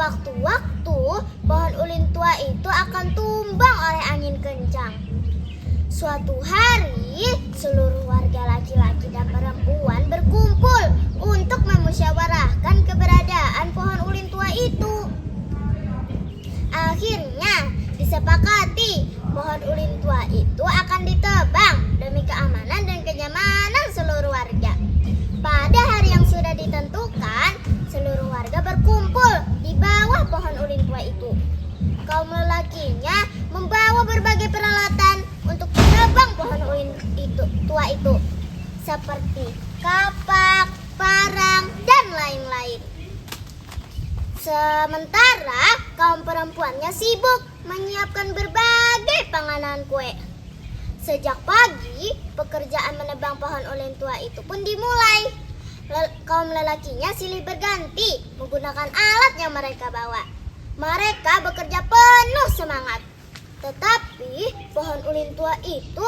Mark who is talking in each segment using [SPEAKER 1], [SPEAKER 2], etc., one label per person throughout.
[SPEAKER 1] Sewaktu-waktu pohon ulin tua itu akan tumbang oleh angin kencang. Suatu hari, seluruh warga laki-laki dan perempuan berkumpul untuk memusyawarahkan keberadaan pohon ulin tua itu. Akhirnya disepakati pohon ulin tua itu akan ditebang demi keamanan dan kenyamanan seluruh warga. Pada hari yang sudah ditentukan, seluruh warga berkumpul di bawah pohon ulin tua itu. Kaum lelakinya membawa berbagai peralatan untuk menebang pohon ulin tua itu, seperti kapak, parang, dan lain-lain. Sementara kaum perempuannya sibuk menyiapkan berbagai panganan kue. Sejak pagi, pekerjaan menebang pohon ulin tua itu pun dimulai. Kaum lelakinya silih berganti menggunakan alat yang mereka bawa. Mereka bekerja penuh semangat. Tetapi pohon ulin tua itu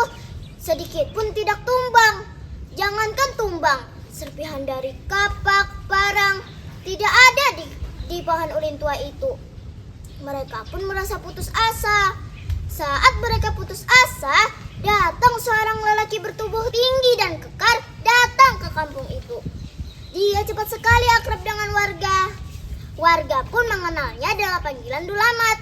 [SPEAKER 1] sedikit pun tidak tumbang. Jangankan tumbang, serpihan dari kapak, parang tidak ada di pohon ulin tua itu. Mereka pun merasa putus asa. Saat mereka putus asa, datang seorang lelaki bertubuh tinggi dan kekar datang ke kampung itu. Dia cepat sekali akrab dengan warga. Warga pun mengenalnya dengan panggilan Dulamat.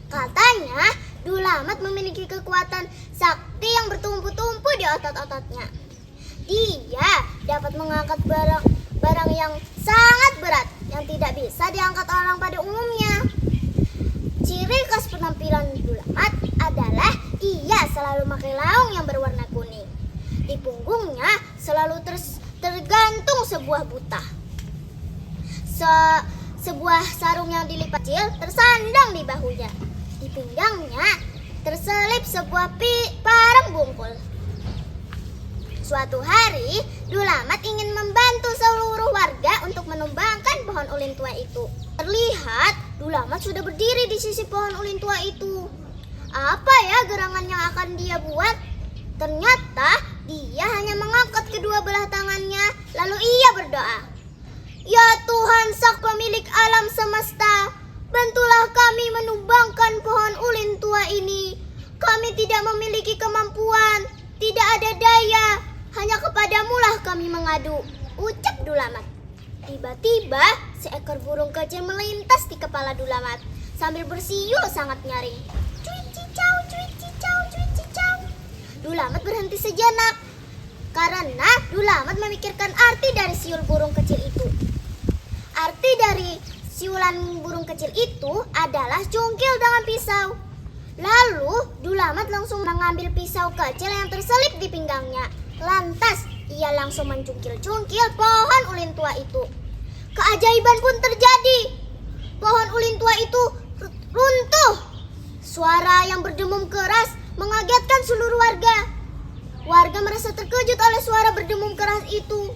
[SPEAKER 1] Katanya, Dulamat memiliki kekuatan sakti yang bertumpu-tumpu di otot-ototnya. Dia dapat mengangkat barang yang sangat berat yang tidak bisa diangkat orang pada umumnya. Ciri khas penampilan Dulamat adalah ia selalu memakai laung yang berwarna kuning. Di punggungnya selalu tergantung sebuah butah. Sebuah sarung yang dilipat kecil tersandang di bahunya. Di pinggangnya terselip sebuah parang bungkul. Suatu hari, Dulamat ingin membantu seluruh warga untuk menumbangkan pohon ulin tua itu. Terlihat Dulamat sudah berdiri di sisi pohon ulin tua itu. Apa ya gerangan yang akan dia buat? Ternyata dia hanya mengangkat kedua belah tangannya, lalu ia berdoa. Ya Tuhan Sang Pemilik alam semesta, bantulah kami menumbangkan pohon ulin tua ini. Kami tidak memiliki kemampuan, tidak ada daya, hanya kepadamulah kami mengadu, ucap Dulamat. Tiba-tiba seekor burung kecil melintas di kepala Dulamat sambil bersiul sangat nyaring. Cuit cicau, cuit cicau, cuit cicau. Dulamat berhenti sejenak karena Dulamat memikirkan arti dari siul burung kecil itu. Arti dari siulan burung kecil itu adalah cungkil dengan pisau. Lalu Dulamat langsung mengambil pisau kecil yang terselip di pinggangnya. Lantas ia langsung mencungkil-cungkil pohon ulin tua itu. Keajaiban pun terjadi. Pohon ulin tua itu runtuh. Suara yang berdemum keras mengagetkan seluruh warga. Warga merasa terkejut oleh suara berdemum keras itu.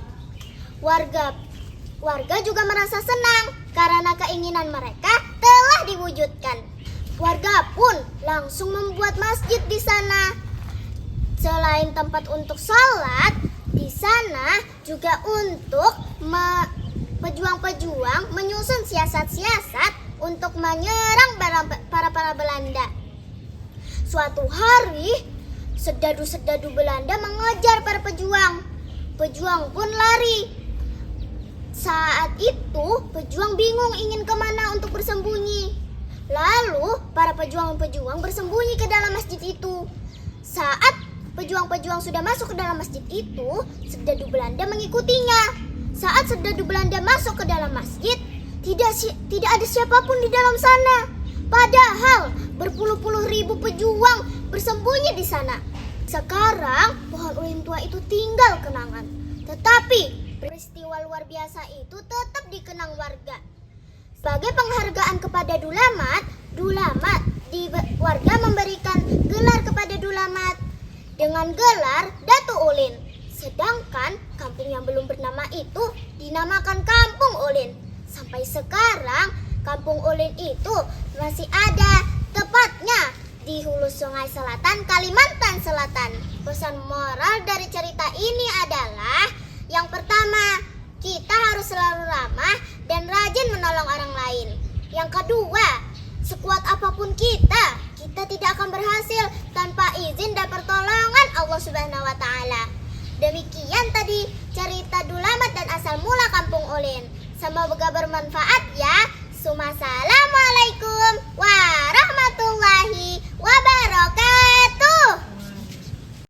[SPEAKER 1] Warga juga merasa senang karena keinginan mereka telah diwujudkan. Warga pun langsung membuat masjid di sana. Selain tempat untuk sholat, di sana juga untuk pejuang-pejuang menyusun siasat-siasat untuk menyerang para Belanda. Suatu hari, serdadu-serdadu Belanda mengejar para pejuang. Pejuang pun lari. Saat itu, pejuang bingung ingin kemana untuk bersembunyi. Lalu, para pejuang-pejuang bersembunyi ke dalam masjid itu. Saat pejuang-pejuang sudah masuk ke dalam masjid itu, serdadu Belanda mengikutinya. Saat serdadu Belanda masuk ke dalam masjid, tidak ada siapapun di dalam sana. Padahal berpuluh-puluh ribu pejuang bersembunyi di sana. Sekarang pohon ulin tua itu tinggal kenangan. Tetapi peristiwa luar biasa itu tetap dikenang warga. Sebagai penghargaan kepada Dulamat, warga memberikan gelar kepada Dulamat dengan gelar Datu Ulin. Sedangkan kampung yang belum bernama itu dinamakan Kampung Ulin. Sampai sekarang Kampung Ulin itu masih ada, tepatnya di hulu Sungai Selatan, Kalimantan Selatan. Pesan moral dari cerita ini adalah yang pertama, kita harus selalu ramah dan rajin menolong orang lain. Yang kedua, sekuat apapun kita tidak akan berhasil tanpa izin dan pertolongan Allah Subhanahu wa taala. Demikian tadi cerita Dulamat dan asal mula Kampung Ulin. Semoga bermanfaat ya. Sumasara.